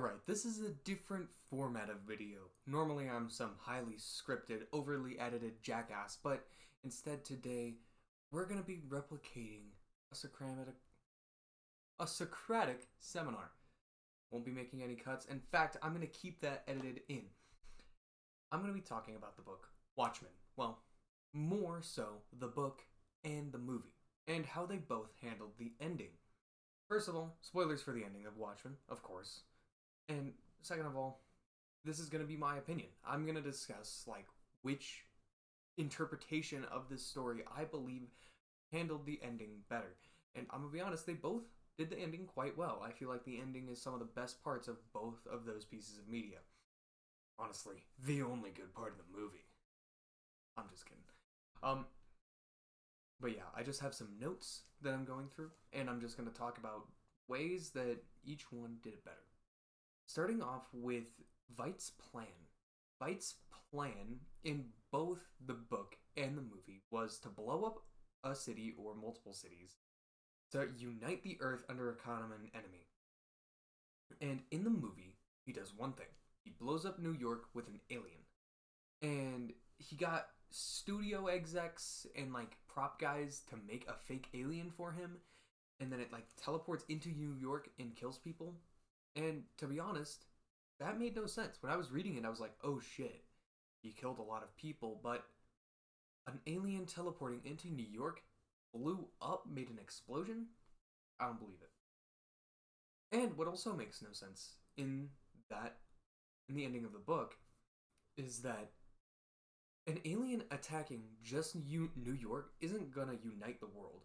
Alright, this is a different format of video. Normally I'm some highly scripted, overly edited jackass, but instead today we're going to be replicating a Socratic seminar. Won't be making any cuts. In fact, I'm going to keep that edited in. I'm going to be talking about the book, Watchmen. Well, more so the book and the movie, and how they both handled the ending. First of all, spoilers for the ending of Watchmen, of course. And second of all, this is going to be my opinion. I'm going to discuss, which interpretation of this story I believe handled the ending better. And I'm going to be honest, they both did the ending quite well. I feel like the ending is some of the best parts of both of those pieces of media. Honestly, the only good part of the movie. I'm just kidding. But yeah, I just have some notes that I'm going through, and I'm just going to talk about ways that each one did it better. Starting off with Veidt's plan. Veidt's plan in both the book and the movie was to blow up a city or multiple cities to unite the Earth under a common enemy. And in the movie, he does one thing. He blows up New York with an alien. And he got studio execs and prop guys to make a fake alien for him, and then it teleports into New York and kills people. And to be honest, that made no sense. When I was reading it, I was like, oh shit, he killed a lot of people, but an alien teleporting into New York blew up, made an explosion? I don't believe it. And what also makes no sense in the ending of the book is that an alien attacking just New York isn't gonna unite the world.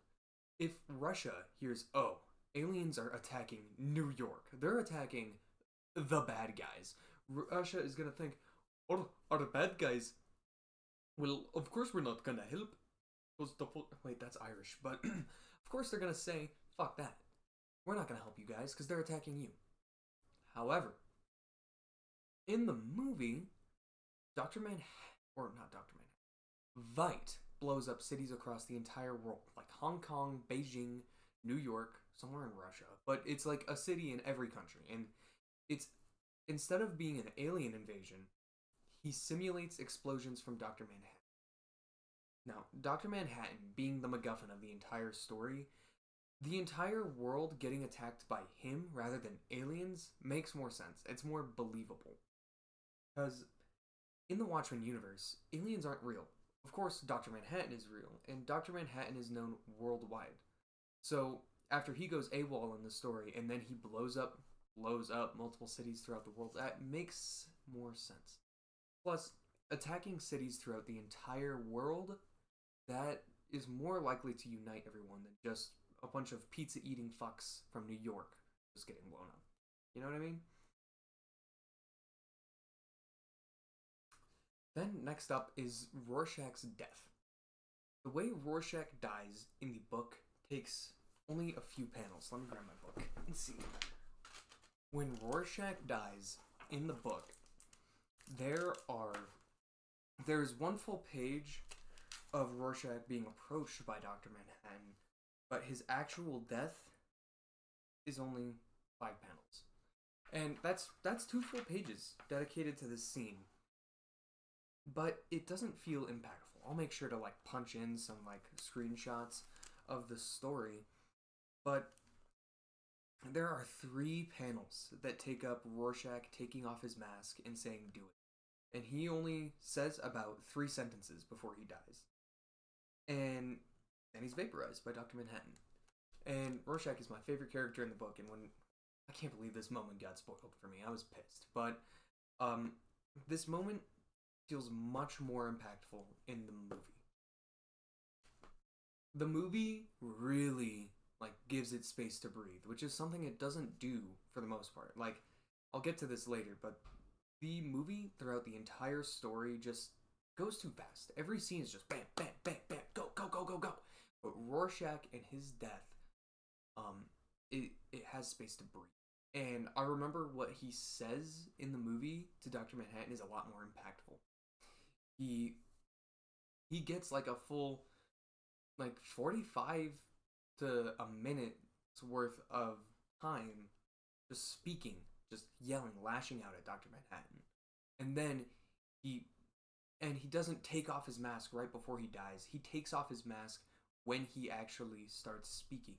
If Russia hears, oh, aliens are attacking New York, they're attacking the bad guys, Russia is gonna think, oh, are the bad guys? Well, of course we're not gonna help. Wait, that's Irish, but of course they're gonna say, fuck that. We're not gonna help you guys because they're attacking you. However, in the movie, Veidt blows up cities across the entire world, like Hong Kong, Beijing, New York, somewhere in Russia. But it's like a city in every country. And it's, instead of being an alien invasion, he simulates explosions from Dr. Manhattan. Now, Dr. Manhattan being the MacGuffin of the entire story, the entire world getting attacked by him rather than aliens makes more sense. It's more believable. Because in the Watchmen universe, aliens aren't real. Of course, Dr. Manhattan is real, and Dr. Manhattan is known worldwide. So, after he goes AWOL in the story, and then he blows up multiple cities throughout the world, that makes more sense. Plus, attacking cities throughout the entire world, that is more likely to unite everyone than just a bunch of pizza-eating fucks from New York just getting blown up. You know what I mean? Then next up is Rorschach's death. The way Rorschach dies in the book takes only a few panels. Let me grab my book and see. When Rorschach dies in the book, there's one full page of Rorschach being approached by Dr. Manhattan, but his actual death is only 5 panels. And that's 2 full pages dedicated to this scene. But it doesn't feel impactful. I'll make sure to punch in some screenshots of the story. But there are 3 panels that take up Rorschach taking off his mask and saying do it. And he only says about 3 sentences before he dies. And then he's vaporized by Dr. Manhattan. And Rorschach is my favorite character in the book, and I can't believe this moment got spoiled for me. I was pissed. But this moment feels much more impactful in the movie. The movie really gives it space to breathe, which is something it doesn't do for the most part. I'll get to this later, but the movie throughout the entire story just goes too fast. Every scene is just bam, bam, bam, bam, go, go, go, go, go. But Rorschach and his death, it has space to breathe. And I remember what he says in the movie to Dr. Manhattan is a lot more impactful. He gets a full 45 to a minute's worth of time just speaking just yelling, lashing out at Dr. Manhattan. And then he he doesn't take off his mask right before he dies. He takes off his mask when he actually starts speaking.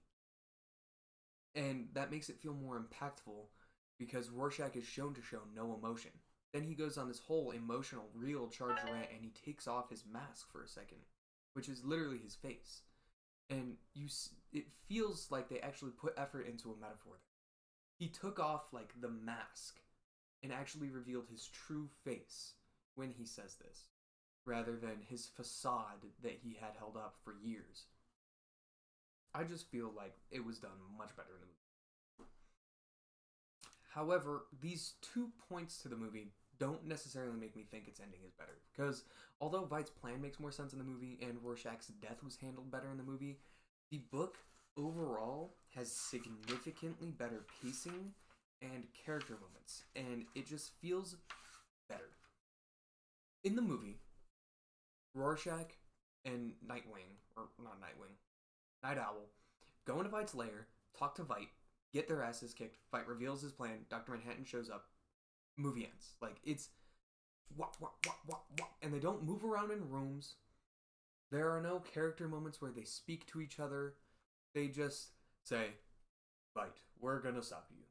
And that makes it feel more impactful because Rorschach is shown to show no emotion. Then he goes on this whole emotional, real charged rant and he takes off his mask for a second, which is literally his face. And it feels like they actually put effort into a metaphor there. He took off like the mask and actually revealed his true face when he says this, rather than his facade that he had held up for years. I just feel like it was done much better in the movie. However, these 2 points to the movie don't necessarily make me think its ending is better, because although Veidt's plan makes more sense in the movie and Rorschach's death was handled better in the movie, the book overall has significantly better pacing and character moments, and it just feels better. In the movie, Rorschach and Nightwing, or not Nightwing, Night Owl, go into Veidt's lair, talk to Veidt, get their asses kicked, Veidt reveals his plan, Dr. Manhattan shows up, movie ends. Like, it's wah, wah, wah, wah, wah, and they don't move around in rooms. There are no character moments where they speak to each other. They just say, Veidt, we're gonna stop you.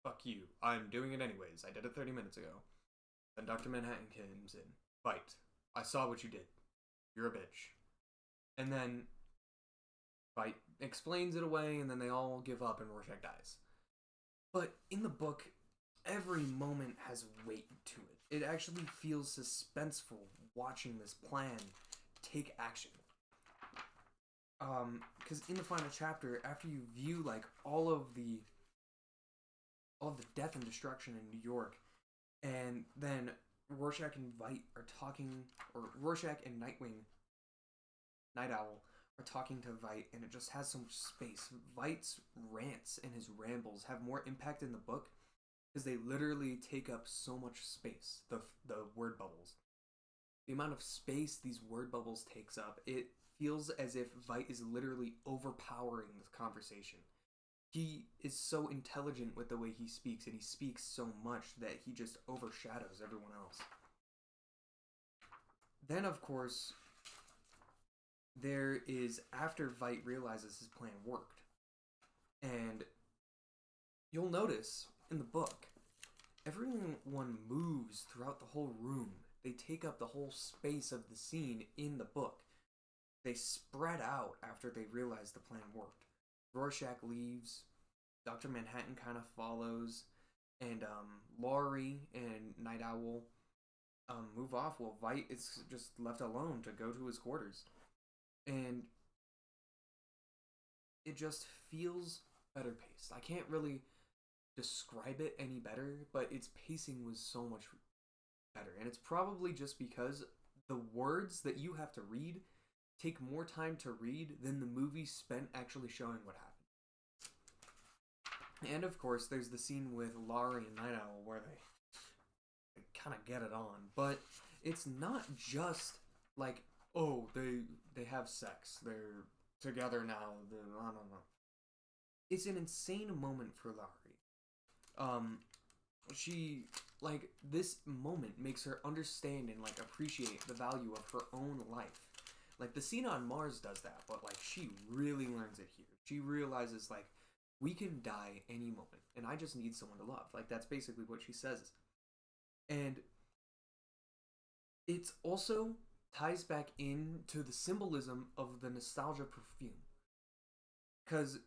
Fuck you. I'm doing it anyways. I did it 30 minutes ago. Then Dr. Manhattan comes in. Veidt, I saw what you did. You're a bitch. And then Veidt explains it away, and then they all give up, and Rorschach dies. But in the book, every moment has weight to it. It actually feels suspenseful watching this plan take action. Because in the final chapter, after you view like all of the death and destruction in New York, and then Rorschach and Veidt are talking, or Rorschach and Nightwing, Night Owl, are talking to Veidt, and it just has so much space. Veidt's rants and his rambles have more impact in the book because they literally take up so much space. The word bubbles, the amount of space these word bubbles takes up, it feels as if Veidt is literally overpowering the conversation. He is so intelligent with the way he speaks, and he speaks so much that he just overshadows everyone else. Then, of course, there is after Veidt realizes his plan worked. And you'll notice in the book, everyone moves throughout the whole room. They take up the whole space of the scene in the book. They spread out after they realize the plan worked. Rorschach leaves, Dr. Manhattan kind of follows, and Laurie and Night Owl move off while Veidt is just left alone to go to his quarters. And it just feels better paced. I can't really describe it any better, but its pacing was so much better. And it's probably just because the words that you have to read take more time to read than the movie spent actually showing what happened. And of course, there's the scene with Laurie and Night Owl where they kind of get it on. But it's not just like, oh, they have sex, they're together now, no. It's an insane moment for Laurie. She, like, this moment makes her understand and, like, appreciate the value of her own life. Like, the scene on Mars does that, but, like, she really learns it here. She realizes, like, we can die any moment, and I just need someone to love. Like, that's basically what she says. And it's also ties back into the symbolism of the nostalgia perfume. Because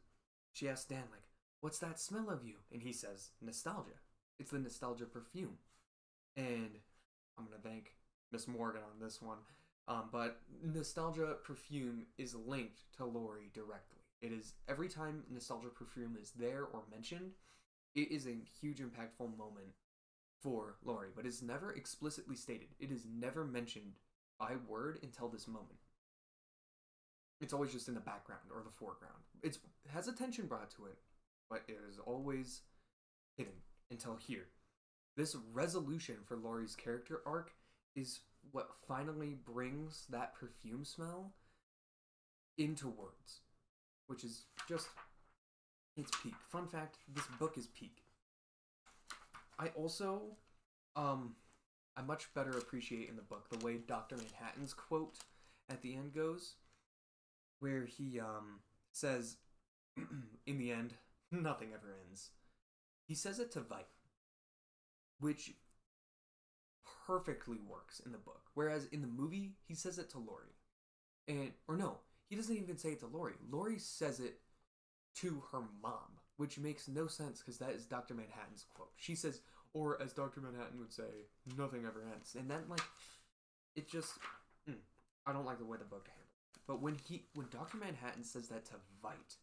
she asks Dan, like, what's that smell of you? And he says, nostalgia. It's the nostalgia perfume. And I'm going to thank Miss Morgan on this one. But nostalgia perfume is linked to Laurie directly. It is, every time nostalgia perfume is there or mentioned, it is a huge impactful moment for Laurie. But it's never explicitly stated. It is never mentioned by word until this moment. It's always just in the background or the foreground. It has attention brought to it, but it is always hidden until here. This resolution for Laurie's character arc is what finally brings that perfume smell into words, which is just, it's peak. Fun fact, this book is peak. I also, I much better appreciate in the book the way Dr. Manhattan's quote at the end goes, where he says, in the end, nothing ever ends. He says it to Vite, which perfectly works in the book. Whereas in the movie, he says it to Laurie. Or no, he doesn't even say it to Laurie. Laurie says it to her mom, which makes no sense because that is Dr. Manhattan's quote. She says, or as Dr. Manhattan would say, nothing ever ends. And then, like, it just, I don't like the way the book handled it. But when Dr. Manhattan says that to Vite,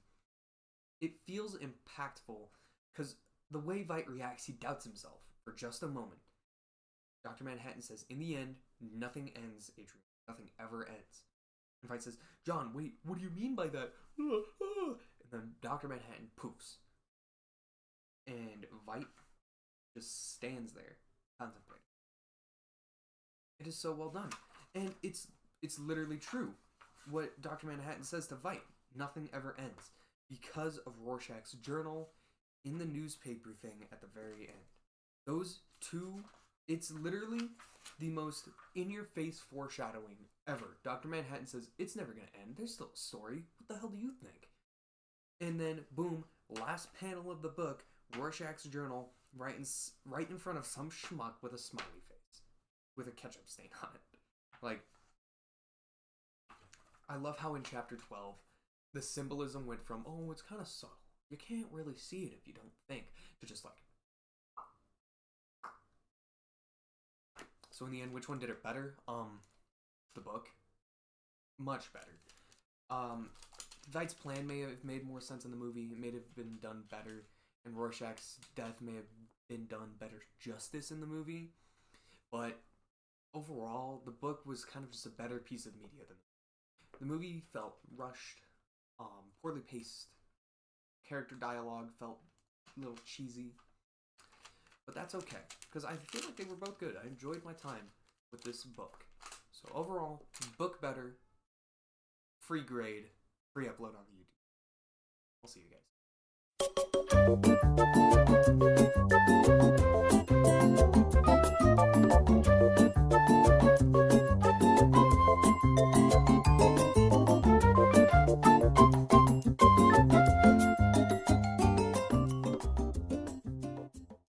it feels impactful because the way Vite reacts, he doubts himself for just a moment. Dr. Manhattan says, in the end, nothing ends, Adrian. Nothing ever ends. And Vite says, John, wait, what do you mean by that? And then Dr. Manhattan poofs. And Vite just stands there, contemplating. It is so well done. And it's literally true. What Dr. Manhattan says to Vite, nothing ever ends. Because of Rorschach's journal in the newspaper thing at the very end. Those two, it's literally the most in-your-face foreshadowing ever. Dr. Manhattan says, it's never going to end. There's still a story. What the hell do you think? And then, boom, last panel of the book, Rorschach's journal, right in front of some schmuck with a smiley face. With a ketchup stain on it. Like, I love how in chapter 12, the symbolism went from, oh, it's kind of subtle. You can't really see it if you don't think, to just like. So in the end, which one did it better? The book. Much better. Vite's plan may have made more sense in the movie. It may have been done better. And Rorschach's death may have been done better justice in the movie. But overall, the book was kind of just a better piece of media than the movie. Felt rushed, poorly paced. Character dialogue felt a little cheesy. But that's okay, because I feel like they were both good. I enjoyed my time with this book. So overall, book better, free grade, free upload on the YouTube. I'll see you guys.